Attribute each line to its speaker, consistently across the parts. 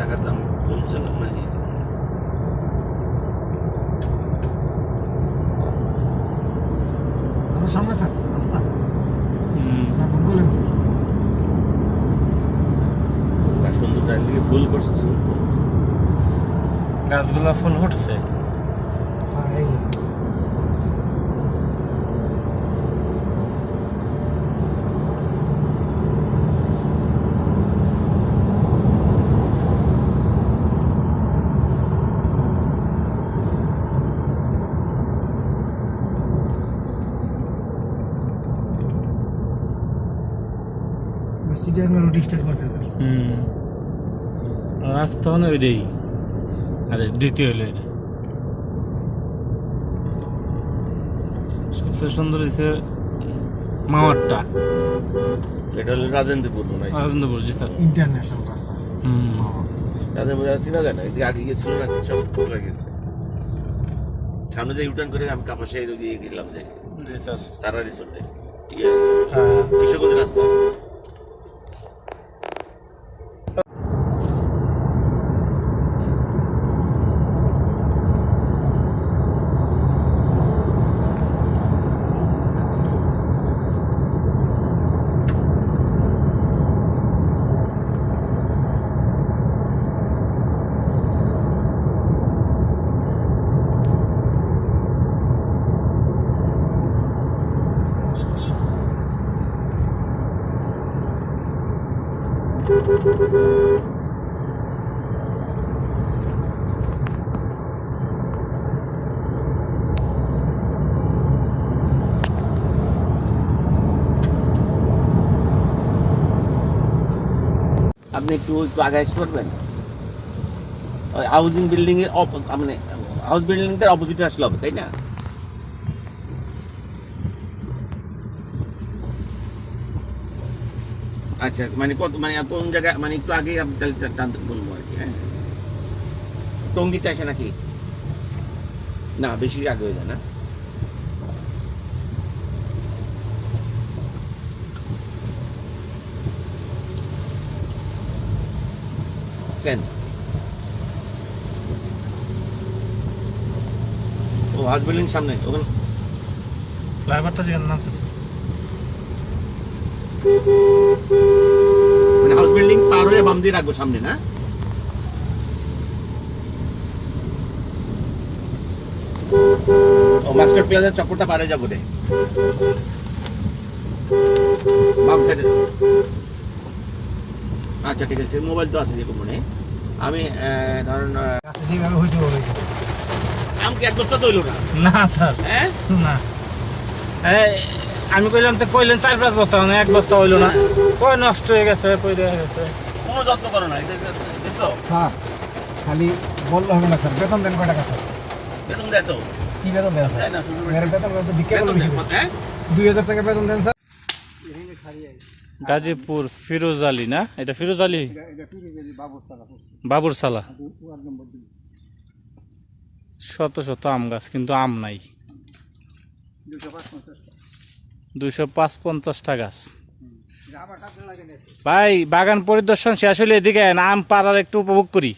Speaker 1: টাকার দাম কমছে না মানে
Speaker 2: সামনে স্যার রাস্তা না ভুল করলেন স্যার
Speaker 1: সুন্দর দিকে ফুল করছে
Speaker 3: গাছগুলা ফুল ফুটছে।
Speaker 2: হ্যাঁ এই যে সিটিআর রুট স্টার্ট করছে স্যার
Speaker 3: রাস্তা মানে ওইটাই, আরে দ্বিতীয় হইলো এটা। সবচেয়ে সুন্দর হয়েছে মাওয়ারটা,
Speaker 1: এটা হলো রাজেন্দ্রপুর মনে হয়।
Speaker 3: রাজেন্দ্রপুর, জি স্যার।
Speaker 2: ইন্টারন্যাশনাল রাস্তা
Speaker 1: রাজেন্দ্রপুর আছি না কেন এদিকে আগে গেছিল না সব ঢোকা গেছে সামনে যে ইউটার্ন করে আমি কাপাসে দিয়ে গেলাম যে
Speaker 3: জি স্যার।
Speaker 1: সারা রিসোর্টে
Speaker 3: হ্যাঁ।
Speaker 1: কিশোরগঞ্জ রাস্তা আপনি একটু আগে আসতে পারবেন ওই হাউজিং বিল্ডিং এর মানে হাউস বিল্ডিংটার অপোজিটে আসলে হবে তাই না? আচ্ছা মানে কত মানে কোন জায়গায় মানে একটু আগে আপনি তাহলে টানতে বলবো আর কি। হ্যাঁ টঙ্গিতে আসে নাকি না বেশি আগে হয়ে যায় না? কেন ও হাউস বিল্ডিং সামনে ওখানে
Speaker 3: ফ্লাইওভারটা যেখানে নামছে স্যার।
Speaker 1: মানে হাউস বিল্ডিং পার হয়ে বাম দিয়ে রাখবো সামনে না? ও মাস্টার প্লাজার চক্করটা পারে যাবো রে বাম সাইডে। আচ্ছা ঠিক আছে মোবাইল তো আছে যেরকম মনে আমি ধরেন
Speaker 2: কাছে যেভাবে হয়েছে
Speaker 1: আম কি এক বস্তা তৈল না?
Speaker 3: না স্যার,
Speaker 1: হ্যাঁ
Speaker 3: না। আমি কইলাম তো কইলেন 4-5 বস্তা, মানে 1 বস্তা হইলো না। কই নষ্ট হয়ে গেছে, পড়ে গেছে।
Speaker 1: কোনো যত্ন করো না দেখছো
Speaker 2: স্যার খালি বললে হবে না স্যার। বেতন দেন কয় টাকা স্যার?
Speaker 1: বেতন দেয় তো
Speaker 2: কি বেতন দেন স্যার?
Speaker 1: তাই না শুধু
Speaker 2: এর বেতন কত? ভিক্ষা করলে বেশি করে।
Speaker 1: হ্যাঁ
Speaker 2: 2000 টাকা বেতন দেন স্যার।
Speaker 3: গাজীপুর ফিরোজ আলী না, এটা ফিরোজ আলী বাবুর সালা। শত শত আম গাছ কিন্তু আম নাই। 255টা গাছ। ভাই বাগান পরিদর্শন শেষ হলে এদিকে আম পাড়ার একটু উপভোগ করি।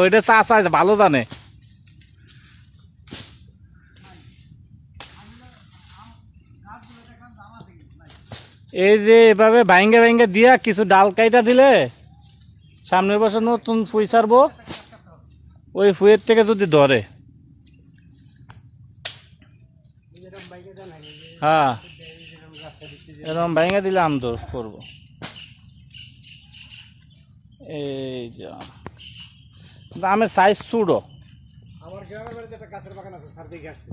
Speaker 3: ওইটা চা ভালো জানে। এই যে এভাবে ভাঙ্গা ভাঙ্গা দিয়া কিছু ডাল কাইটা দিলে সামনের বছর নতুন ফুই ছাড়বো, ওই ফুয়ের থেকে যদি ধরে। হ্যাঁ এরকম ভাঙ্গা দিলে আম ধর করবো। এই যে আমের সাইজ ছোট।
Speaker 2: আমার গ্রামের বাড়িতে একটা গাছের বাগান আছে স্যার, দেখে আসছি।